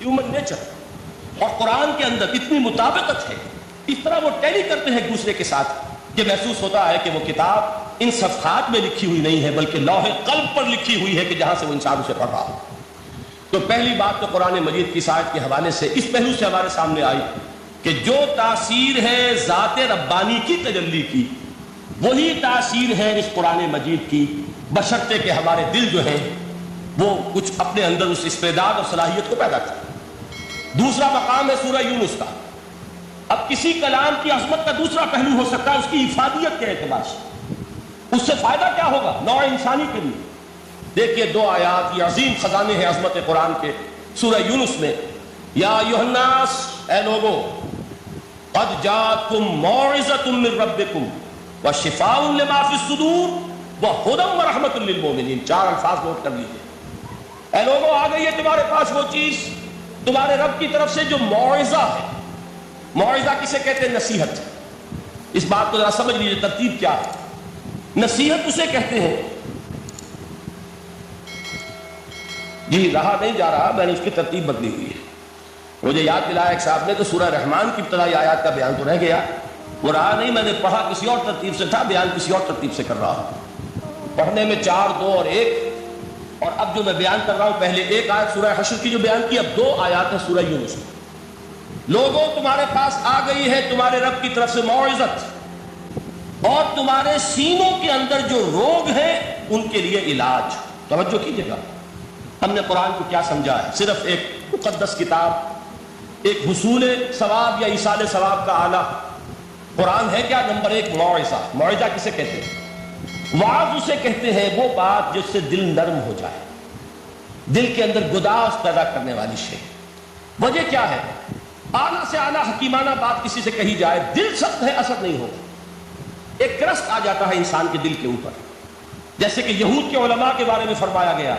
Human nature اور قرآن کے اندر اتنی مطابقت ہے، اس طرح وہ ٹیلی کرتے ہیں ایک دوسرے کے ساتھ کہ محسوس ہوتا ہے کہ وہ کتاب ان صفحات میں لکھی ہوئی نہیں ہے بلکہ لوح قلب پر لکھی ہوئی ہے کہ جہاں سے وہ انسان اسے پڑھ رہا ہو۔ تو پہلی بات تو قرآن مجید کی سائٹ کے حوالے سے اس پہلو سے ہمارے سامنے آئی کہ جو تاثیر ہے ذات ربانی کی تجلی کی، وہی تاثیر ہے اس قرآن مجید کی، بشرطے کہ ہمارے دل جو ہیں وہ کچھ اپنے اندر اس استعداد اور صلاحیت کو پیدا کریں۔ دوسرا مقام ہے سورہ یونس کا۔ اب کسی کلام کی عظمت کا دوسرا پہلو ہو سکتا ہے اس کی افادیت کے اعتبار سے، اس سے فائدہ کیا ہوگا نوع انسانی کے لیے۔ دیکھیے دو آیات، یہ عظیم خزانے ہیں عظمت قرآن کے۔ سورہ یونس میں یا ایھا الناس، اے لوگو، قد جاءتکم موعظۃ من ربکم وشفاء لما فی الصدور وہدی ورحمۃ للمؤمنین۔ چار الفاظ نوٹ کر لیجیے۔ اے لوگو، آ گئی ہے تمہارے پاس وہ چیز تمہارے رب کی طرف سے جو موعظہ ہے۔ موعظہ کسے کہتے ہیں؟ نصیحت۔ اس بات کو ذرا سمجھ لیجیے ترتیب کیا ہے۔ نصیحت اسے کہتے ہیں، جی رہا نہیں جا رہا، میں نے اس کی ترتیب بدلی ہوئی ہے۔ مجھے یاد دلایا ایک صاحب نے کہ سورہ رحمان کی ابتدائی آیات کا بیان تو رہ گیا، وہ رہا نہیں، میں نے پڑھا کسی اور ترتیب سے تھا، بیان کسی اور ترتیب سے کر رہا ہوں۔ پڑھنے میں 4، 2 اور 1، اور اب جو میں بیان کر رہا ہوں پہلے ایک آیت سورہ حشر کی جو بیان کی، اب 2 آیات ہیں سورہ یونس میں۔ لوگوں، تمہارے پاس آ گئی ہے تمہارے رب کی طرف سے موعظت، اور تمہارے سینوں کے اندر جو روگ ہیں ان کے لیے علاج۔ توجہ کیجیے گا، ہم نے قرآن کو کیا سمجھا ہے؟ صرف ایک مقدس کتاب، ایک حصول ثواب یا ایصال ثواب کا آلہ۔ قرآن ہے کیا؟ نمبر 1 موعظہ۔ موعظہ کسے کہتے ہیں؟ وعظ اسے کہتے ہیں وہ بات جس سے دل نرم ہو جائے، دل کے اندر گداز پیدا کرنے والی شے۔ وجہ کیا ہے؟ اعلیٰ سے اعلیٰ حکیمانہ بات کسی سے کہی جائے، دل سخت ہے، اثر نہیں ہوگا، ایک کرست آ جاتا ہے انسان کے دل کے اوپر۔ جیسے کہ یہود کے علماء کے بارے میں فرمایا گیا،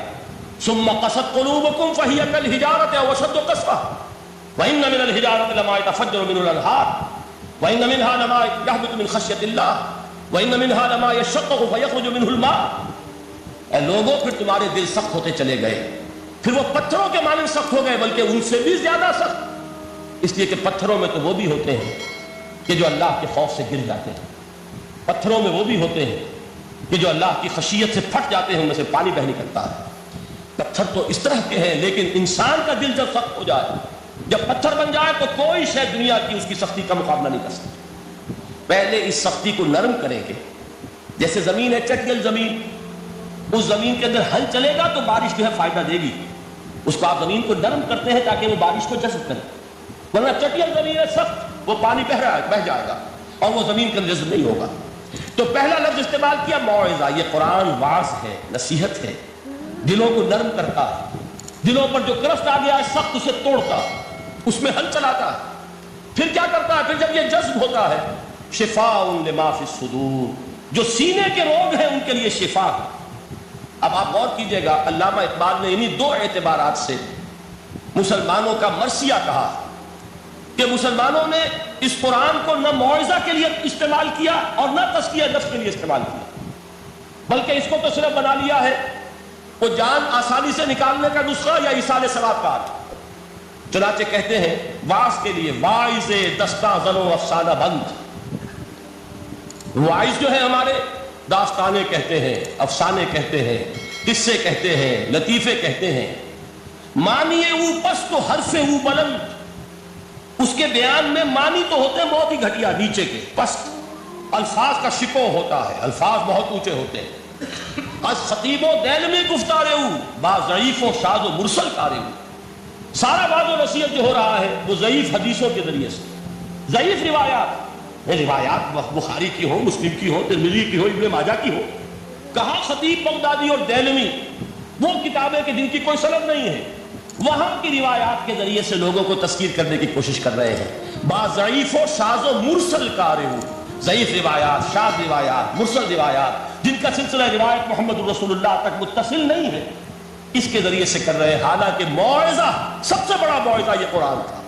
ثم قست قلوبکم فہی کالحجارۃ او اشد قسوۃ وان من الحجارۃ لما يتفجر منه الانہار وان منها لما يهبط من خشیۃ اللہ وان منها لما يشقق فيخرج منه الماء۔ اے لوگوں، پھر تمہارے دل سخت ہوتے چلے گئے، پھر وہ پتھروں کے مانند سخت ہو گئے، بلکہ ان سے بھی زیادہ سخت، اس لیے کہ پتھروں میں تو وہ بھی ہوتے ہیں کہ جو اللہ کے خوف سے گر جاتے ہیں، پتھروں میں وہ بھی ہوتے ہیں کہ جو اللہ کی خشیت سے پھٹ جاتے ہیں، ان میں سے پانی بہ نکلتا ہے۔ پتھر تو اس طرح کے ہیں، لیکن انسان کا دل جب سخت ہو جائے، جب پتھر بن جائے، تو کوئی شے دنیا کی اس کی سختی کا مقابلہ نہیں کر سکتی۔ پہلے اس سختی کو نرم کریں گے، جیسے زمین ہے چٹیل زمین، اس زمین کے اندر ہل چلے گا تو بارش جو ہے فائدہ دے گی، اس کو آپ زمین کو نرم کرتے ہیں تاکہ وہ بارش کو جذب کرے، ورنہ چٹیل زمین ہے سخت، وہ پانی بہ جائے گا اور وہ زمین کا جذب نہیں ہوگا۔ تو پہلا لفظ استعمال کیا موعظہ۔ یہ قرآن واعظ ہے، نصیحت ہے، دلوں کو نرم کرتا ہے، دلوں پر جو کرست آ گیا ہے سخت اسے توڑتا، اس میں ہل چلاتا ہے۔ پھر کیا کرتا ہے؟ پھر جب یہ جذب ہوتا ہے، شفاء لما فی الصدور، جو سینے کے روگ ہیں ان کے لیے شفا ہے۔ اب آپ غور کیجئے گا، علامہ اقبال نے انہی 2 اعتبارات سے مسلمانوں کا مرثیہ کہا کہ مسلمانوں نے اس قرآن کو نہ موعظہ کے لیے استعمال کیا اور نہ تزکیہ نفس کے لیے استعمال کیا، بلکہ اس کو تو صرف بنا لیا ہے وہ جان آسانی سے نکالنے کا نسخہ یا ایصال ثواب کا آلہ۔ چنانچہ کہتے ہیں واعظ کے لیے واعظ دستہ زن و افسانہ بند۔ واعظ جو ہے ہمارے داستانے کہتے ہیں، افسانے کہتے ہیں، قصے کہتے ہیں، لطیفے کہتے ہیں۔ معنی او پست و حرف او بلند، اس کے بیان میں معنی تو ہوتے ہیں بہت ہی گھٹیا، نیچے کے پست، الفاظ کا شکو ہوتا ہے، الفاظ بہت اونچے ہوتے ہیں۔ از خطیب و دینمی گفتار او با ضعیف و شاذ و مرسل کارے او، سارا باز و نصیحت جو ہو رہا ہے وہ ضعیف حدیثوں کے ذریعے سے، ضعیف روایات بخاری کی ہو، مسلم کی ہو، ترمذی کی ہو، ابن ماجہ کی ہو۔ کہاں خطیب بغدادی اور دینمی، وہ کتابیں کہ جن کی کوئی سند نہیں ہے، وہاں کی روایات کے ذریعے سے لوگوں کو تذکیر کرنے کی کوشش کر رہے ہیں۔ با ضعیف و شاذ و مرسل کارے ہو، ضعیف روایات، شاذ روایات، مرسل روایات، جن کا سلسلہ روایت محمد رسول اللہ تک متصل نہیں ہے، اس کے ذریعے سے کر رہے ہیں۔ حالانکہ موعظہ، سب سے بڑا موعظہ یہ قرآن تھا۔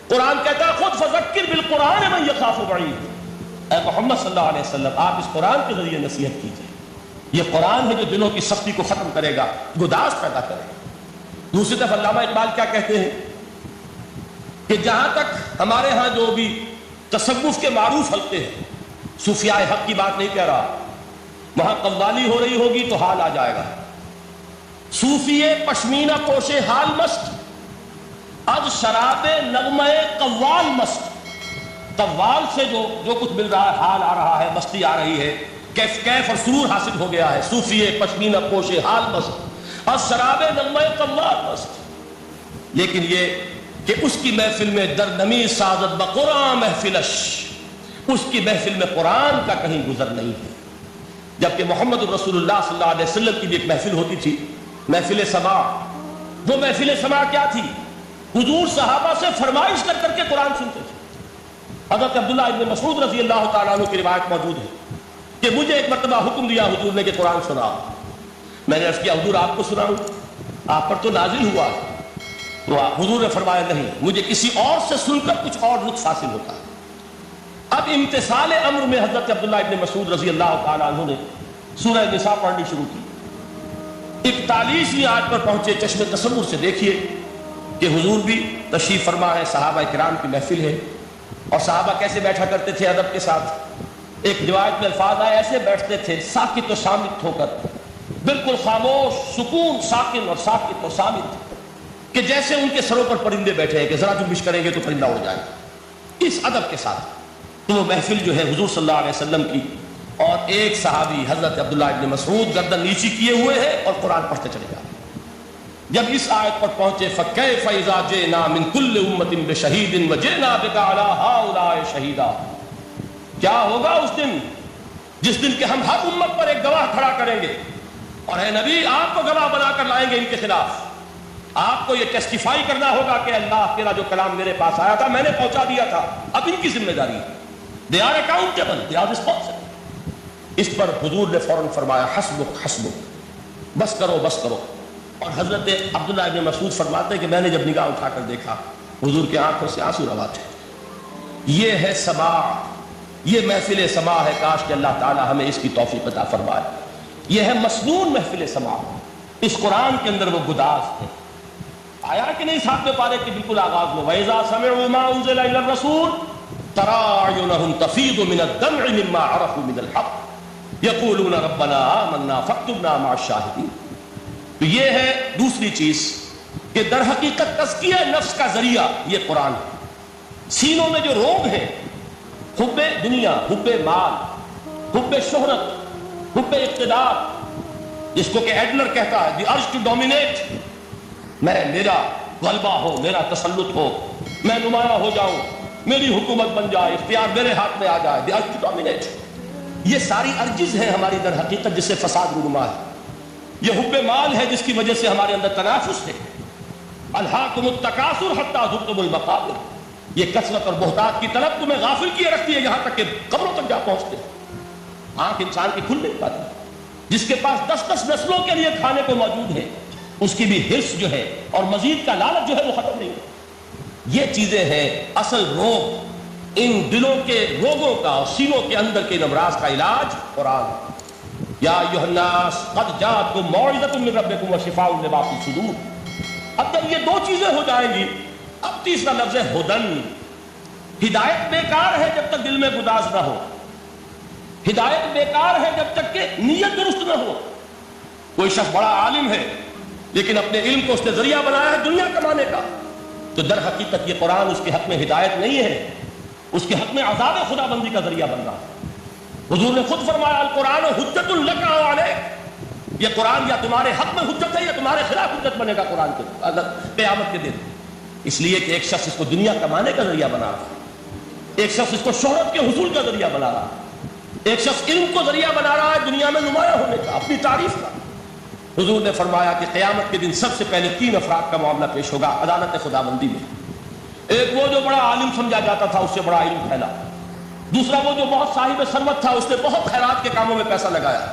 قرآن کہتا ہے خود فذکر بالقرآن من یخاف وعید، اے محمد صلی اللہ علیہ وسلم آپ اس قرآن کے ذریعے نصیحت کیجیے۔ یہ قرآن ہے جو دلوں کی سختی کو ختم کرے گا، گداز پیدا کرے گا۔ دوسری طرف علامہ اقبال کیا کہتے ہیں کہ جہاں تک ہمارے ہاں جو بھی تصوف کے معروف حلقے ہیں، صوفیاء حق کی بات نہیں کہہ رہا، وہاں قوالی ہو رہی ہوگی تو حال آ جائے گا. صوفی پشمینہ پوش حال مست، از شراب نغمہ قوال مست. قوال سے جو کچھ مل رہا ہے، حال آ رہا ہے، مستی آ رہی ہے، کیف اور سرور حاصل ہو گیا ہے. صوفی پشمینہ پوش حال مست، از شراب نغمہ قوال مست. لیکن یہ کہ اس کی محفل میں درنمی سازت بقرآن محفلش، اس کی محفل میں قرآن کا کہیں گزر نہیں ہے. جبکہ محمد رسول اللہ صلی اللہ علیہ وسلم کی بھی ایک محفل ہوتی تھی، محفل سماع. وہ محفل سماع کیا تھی؟ حضور صحابہ سے فرمائش کر کر کے قرآن سنتے تھے. حضرت عبداللہ ابن مسعود رضی اللہ تعالیٰ عنہ کی روایت موجود ہے کہ مجھے ایک مرتبہ حکم دیا حضور نے کہ قرآن سناؤ. میں نے عرض کیا حضور آپ کو سناؤں؟ آپ پر تو نازل ہوا. تو حضور نے فرمایا نہیں، مجھے کسی اور سے سن کر کچھ اور لطف حاصل ہوتا ہے. اب امتثال امر میں حضرت عبداللہ ابن مسعود رضی اللہ تعالیٰ عنہ نے سورہ نساء پڑھنی شروع کی. 41ویں آیت پر پہنچے. چشم تصور سے دیکھیے کہ حضور بھی تشریف فرما ہے، صحابہ کرام کی محفل ہے، اور صحابہ کیسے بیٹھا کرتے تھے ادب کے ساتھ. ایک روایت میں الفاظ آئے ایسے بیٹھتے تھے ساکت و صامت ہو کر، بالکل خاموش، سکون، ساکن اور ساکت و صامت، کہ جیسے ان کے سروں پر پرندے بیٹھے ہیں کہ ذرا جنبش کریں گے تو پرندہ اڑ جائے گا، اس ادب کے ساتھ. تو وہ محفل جو ہے حضور صلی اللہ علیہ وسلم کی، اور ایک صحابی حضرت عبداللہ ابن مسعود گردن نیچی کیے ہوئے ہیں اور قرآن پڑھتے چلے جا رہے ہیں. جب اس آیت پر پہنچے فَكَيْفَ إِذَا جِئْنَا مِن كُلِّ أُمَّةٍ بِشَهِيدٍ وَجِئْنَا بِكَ عَلَىٰ هَٰؤُلَاءِ شَهِيدًا، کیا ہوگا اس دن جس دن کہ ہم ہر امت پر ایک گواہ کھڑا کریں گے، اور اے نبی آپ کو گواہ بنا کر لائیں گے ان کے خلاف. آپ کو یہ ٹیسٹیفائی کرنا ہوگا کہ اللہ تیرا جو کلام میرے پاس آیا تھا میں نے پہنچا دیا تھا، اب ان کی ذمہ داری ہے. They are accountable, they are responsible. اس پر حضور نے فوراً فرمایا حسبک حسبک، بس کرو بس کرو. اور حضرت عبداللہ ابن مسعود فرماتے ہیں کہ میں نے جب نگاہ اٹھا کر دیکھا حضور کے آنکھوں سے آنسو روا تھے. یہ ہے سماع، یہ محفل سماع ہے. کاش کہ اللہ تعالی ہمیں اس کی توفیق عطا فرمائے. یہ ہے مسنون محفل سماع. اس قرآن کے اندر وہ گداز ہے. آیا کہ نہیں ساتویں پارے کے بالکل آغاز میں وَإِذَا سَمِعُوا مَا أُنزِلَ إِلَى الرَّسُولِ تَرَىٰ أَعْيُنَهُمْ تَفِيضُ مِنَ الدَّمْعِ مِمَّا عَرَفُوا مِنَ الْحَقِّ يَقُولُونَ رَبَّنَا آمَنَّا فَاكْتُبْنَا مَعَ الشَّاهِدِينَ. تو یہ ہے دوسری چیز کہ در حقیقت تزکیہ نفس کا ذریعہ یہ قرآن ہے. سینوں میں جو روگ ہے، حب دنیا، حب مال، حب شہرت، حب اقتدار، جس کو کہ ایڈلر کہتا ہے دی ارج ٹو ڈومینیٹ، میرا غلبہ ہو، میرا تسلط ہو، میں نمایاں ہو جاؤں، میری حکومت بن جائے، اختیار میرے ہاتھ میں آ جائے، دی ارج ٹو ڈومینیٹ. یہ ساری ارجز ہیں ہماری در حقیقت جس سے فساد رونما ہے. یہ حب مال ہے جس کی وجہ سے ہمارے اندر تنافس ہے. الہاکم التکاثر حتی زرتم المقابر. یہ کثرت اور بہتات کی طلب تمہیں غافل کیے رکھتی ہے یہاں تک کہ قبروں تک جا پہنچتے. آنکھ انسان کی کھل نہیں پاتی. جس کے پاس 10 نسلوں کے لیے کھانے کو موجود ہے اس کی بھی حرص جو ہے اور مزید کا لالچ جو ہے وہ ختم نہیں ہے. یہ چیزیں ہیں اصل روگ. ان دلوں کے روگوں کا اور سینوں کے اندر کے امراض کا علاج قرآن. یا ایھا الناس قد جاءتکم موعظۃ من ربکم وشفاء لما فی الصدور. اب جب یہ دو چیزیں ہو جائیں گی، اب تیسرا لفظ ہے ہدن. ہدایت بیکار ہے جب تک دل میں گداز نہ ہو. ہدایت بیکار ہے جب تک کہ نیت درست نہ ہو. کوئی شخص بڑا عالم ہے لیکن اپنے علم کو اس نے ذریعہ بنایا ہے دنیا کمانے کا، تو در حقیقت یہ قرآن اس کے حق میں ہدایت نہیں ہے، اس کے حق میں عذاب خدا بندی کا ذریعہ بن رہا ہے. حضور نے خود فرمایا القرآن حجت لک او علیک. یہ قرآن یا تمہارے حق میں حجت ہے یا تمہارے خلاف حجت بنے گا قرآن کے اگر قیامت کے دن. اس لیے کہ ایک شخص اس کو دنیا کمانے کا ذریعہ بنا رہا ہے، ایک شخص اس کو شہرت کے حصول کا ذریعہ بنا رہا ہے، ایک شخص علم کو ذریعہ بنا رہا ہے دنیا میں نمایاں ہونے کا، اپنی تعریف کا. حضور نے فرمایا کہ قیامت کے دن سب سے پہلے 3 افراد کا معاملہ پیش ہوگا عدالت خدا بندی میں. ایک وہ جو بڑا عالم سمجھا جاتا تھا، اس سے بڑا علم پھیلا. دوسرا وہ جو بہت صاحب ثروت تھا، اس نے بہت خیرات کے کاموں میں پیسہ لگایا.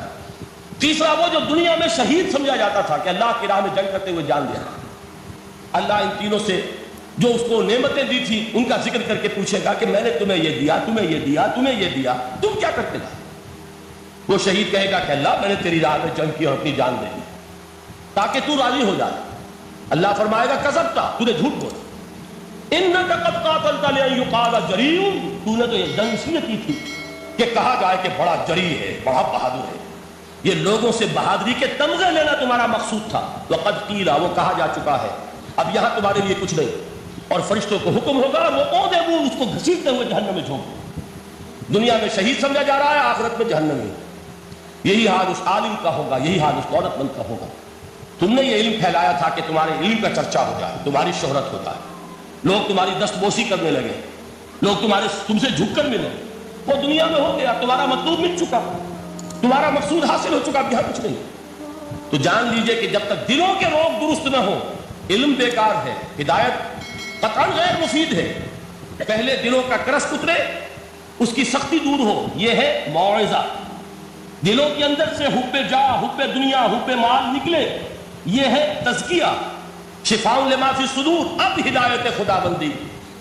تیسرا وہ جو دنیا میں شہید سمجھا جاتا تھا کہ اللہ کی راہ میں جنگ کرتے ہوئے جان دیا. اللہ ان تینوں سے جو اس کو نعمتیں دی تھی ان کا ذکر کر کے پوچھے گا کہ میں نے تمہیں یہ دیا، تمہیں یہ دیا، تمہیں یہ دیا، تم کیا کرتے گا؟ وہ شہید کہے گا کہ اللہ میں نے تیری راہ میں جنگ کی اور اپنی جان دے دی تاکہ تو راضی ہو جائے. اللہ فرمائے گا کذبتا، تو نے جھوٹ بولا، انک قد قاتلت لئن یقال جریء، تو نے تو یہ جنگ کی تھی کہ کہا جائے کہ بڑا جری ہے، بڑا بہادر ہے. یہ لوگوں سے بہادری کے تمغے لینا تمہارا مقصود تھا. وقد قیل، وہ کہا جا چکا ہے، اب یہاں تمہارے لیے کچھ نہیں. اور فرشتوں کو حکم ہوگا اور وہ اودے منہ اس کو گھسیٹتے ہوئے جہنم میں جھونک. دنیا میں شہید سمجھا جا رہا ہے، آخرت میں جہنم میں. یہی حال اس عالم کا ہوگا، یہی حال اس دولت مند کا ہوگا. تم نے یہ علم پھیلایا تھا کہ تمہارے علم کا چرچا ہو جائے، تمہاری شہرت ہو جائے، لوگ تمہاری دست بوسی کرنے لگے، لوگ تم سے جھک کر ملے. وہ دنیا میں ہو گیا، تمہارا مطلوب مل چکا، تمہارا مقصود حاصل ہو چکا، اب یہاں کچھ نہیں. تو جان لیجئے کہ جب تک دلوں کے روگ درست نہ ہو، علم بیکار ہے، ہدایت قطعاً غیر مفید ہے. پہلے دلوں کا کرس اترے، اس کی سختی دور ہو، یہ ہے موعظہ. دلوں کے اندر سے حب جاہ، حب دنیا، حب مال نکلے، یہ ہے تزکیہ. شفاء لما فی الصدور، اب ہدایت خدا بندی،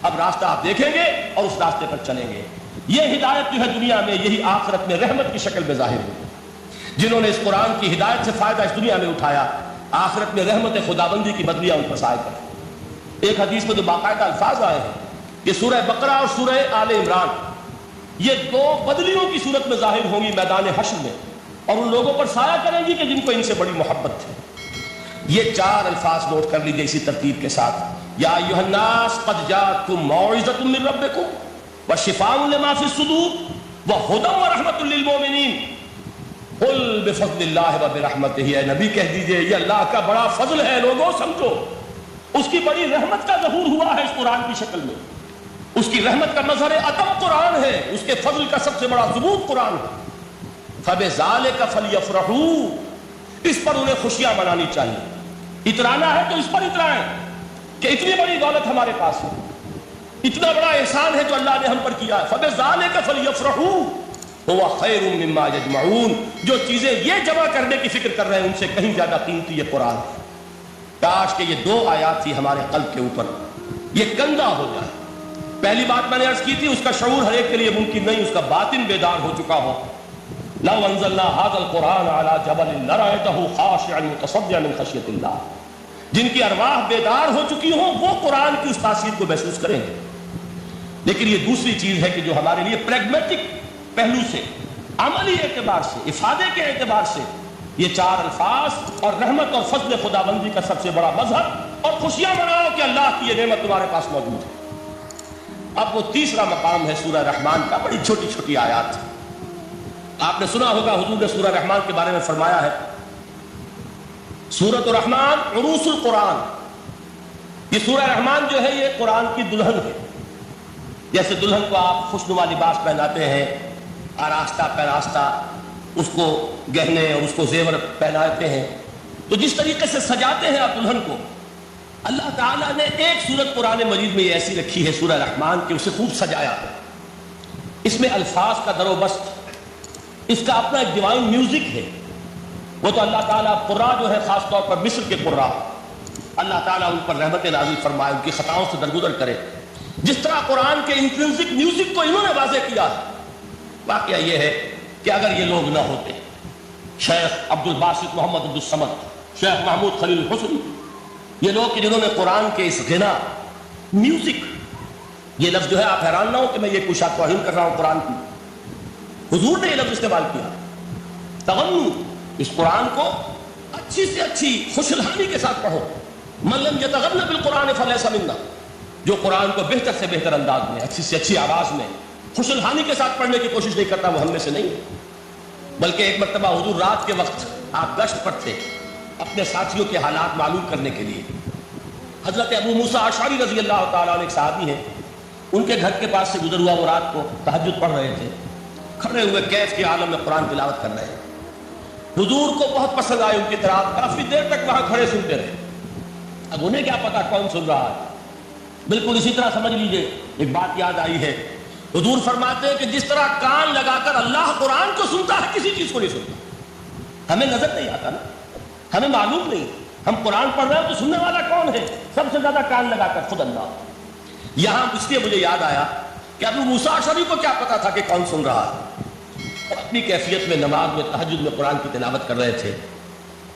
اب راستہ آپ دیکھیں گے اور اس راستے پر چلیں گے. یہ ہدایت جو ہے دنیا میں، یہی آخرت میں رحمت کی شکل میں ظاہر ہوگی. جنہوں نے اس قرآن کی ہدایت سے فائدہ اس دنیا میں اٹھایا، آخرت میں رحمت خداوندی کی بدلیاں ان پر سائے کر. ایک حدیث میں تو باقاعدہ الفاظ آئے ہیں کہ سورہ بقرہ اور سورہ آل عمران یہ دو بدلیوں کی صورت میں ظاہر ہوں گی میدان حشر میں، اور ان لوگوں پر سایہ کریں گی کہ جن کو ان سے بڑی محبت تھی. یہ چار الفاظ نوٹ کر لیجئے اسی ترتیب کے ساتھ. یا ایھا الناس قد جاءتکم موعظۃ من ربکم وشفاء لما فی الصدور وہدی ورحمۃ للمؤمنین قل بفضل اللہ وبرحمتہ. اے نبی کہہ دیجئے یہ اللہ کا بڑا فضل ہے، لوگوں سمجھو. اس کی بڑی رحمت کا ظہور ہوا ہے اس قرآن کی شکل میں. اس کی رحمت کا مظہر عطم قرآن ہے، اس کے فضل کا سب سے بڑا ثبوت قرآن ہے. فبذالک فلیفرحوا، اس پر انہیں خوشیاں منانی چاہیے. اترانا ہے تو اس پر اترائیں کہ اتنی بڑی دولت ہمارے پاس ہے، اتنا بڑا احسان ہے جو اللہ نے ہم پر کیا ہے. فبذالک فلیفرحوا هو خیر مما یجمعون. جو چیزیں یہ جمع کرنے کی فکر کر رہے ہیں ان سے کہیں زیادہ قیمتی یہ قرآن ہے. کاش کہ یہ دو آیات تھی ہمارے قلب کے اوپر، یہ کندہ ہو جائے. پہلی بات میں نے عرض کی تھی، اس کا شعور ہر ایک کے لیے ممکن نہیں، اس کا باطن بیدار ہو چکا ہو. لو انزلنا هذا القرآن على جبل لرأيته خاشعا متصدعا من خشیۃ اللہ. جن کی ارواح بیدار ہو چکی ہوں وہ قرآن کی اس تاثیر کو محسوس کریں گے. لیکن یہ دوسری چیز ہے کہ جو ہمارے لیے پریگمیٹک پہلو سے، عملی اعتبار سے، افادے کے اعتبار سے یہ چار الفاظ اور رحمت اور فضل خداوندی کا سب سے بڑا مظہر، اور خوشیاں مناؤ کہ اللہ کی یہ نعمت تمہارے پاس موجود ہے. اب وہ تیسرا مقام ہے سورہ رحمان کا، بڑی چھوٹی چھوٹی آیات. آپ نے سنا ہوگا حضور نے سورہ رحمان کے بارے میں فرمایا ہے، سورۃ الرحمان عروس القرآن. یہ سورہ رحمان جو ہے یہ قرآن کی دلہن ہے. جیسے دلہن کو آپ خوشنما لباس پہناتے ہیں، آراستہ پیراستہ، اس کو گہنے اور اس کو زیور پہناتے ہیں، تو جس طریقے سے سجاتے ہیں آپ دلہن کو، اللہ تعالیٰ نے ایک سورت قرآن مجید میں یہ ایسی رکھی ہے سورہ رحمان کہ اسے خوب سجایا. اس میں الفاظ کا در و بست، اس کا اپنا ایک ڈیوائن میوزک ہے. وہ تو اللہ تعالیٰ قراء جو ہے، خاص طور پر مصر کے قراء، اللہ تعالیٰ ان پر رحمت نازل فرمائے، ان کی خطاؤں سے درگزر کرے. جس طرح قرآن کے انٹرنسک میوزک کو انہوں نے واضح کیا ہے. واقعہ یہ ہے کہ اگر یہ لوگ نہ ہوتے، شیخ عبد الباسط محمد عبد الصمد، شیخ محمود خلیل الحسنی، یہ لوگ کہ جنہوں نے قرآن کے اس غنا، میوزک، یہ لفظ جو ہے آپ حیران نہ ہو کہ میں یہ کچھ توہین کر رہا ہوں قرآن کی، حضور نے یہ لفظ استعمال کیا، تغنو. اس قرآن کو اچھی سے اچھی خوشلحانی کے ساتھ پڑھو. من لم یتغن بالقرآن فلیس منا. جو قرآن کو بہتر سے بہتر انداز میں، اچھی سے اچھی آواز میں، خوشلحانی کے ساتھ پڑھنے کی کوشش نہیں کرتا، وہ ہم میں سے نہیں. بلکہ ایک مرتبہ حضور رات کے وقت آپ گشت پر تھے اپنے ساتھیوں کے حالات معلوم کرنے کے لیے. حضرت ابو موسیٰ اشعری رضی اللہ تعالیٰ عنہ ایک صحابی ہیں، ان کے گھر کے پاس سے گزر ہوا. وہ رات کو تہجد پڑھ رہے تھے، کھڑے ہوئے کیف کے عالم میں قرآن تلاوت کر رہے ہیں. حضور کو بہت پسند آئے ان کی تلاوت، کافی دیر تک وہاں کھڑے سنتے رہے. اب انہیں کیا پتا کون سن رہا ہے. بالکل اسی طرح سمجھ لیجئے ایک بات یاد آئی ہے. حضور فرماتے ہیں کہ جس طرح کان لگا کر اللہ قرآن کو سنتا ہے کسی چیز کو نہیں سنتا. ہمیں نظر نہیں آتا نا، ہمیں معلوم نہیں. ہم قرآن پڑھ رہے ہیں تو سننے والا کون ہے؟ سب سے زیادہ کان لگا کر خود اللہ. یہاں اس لیے مجھے یاد آیا کہ ابو موسیٰ اشعری کو کیا پتا تھا کہ کون سن رہا ہے. اپنی کیفیت میں نماز میں تہجد میں قرآن کی تلاوت کر رہے تھے.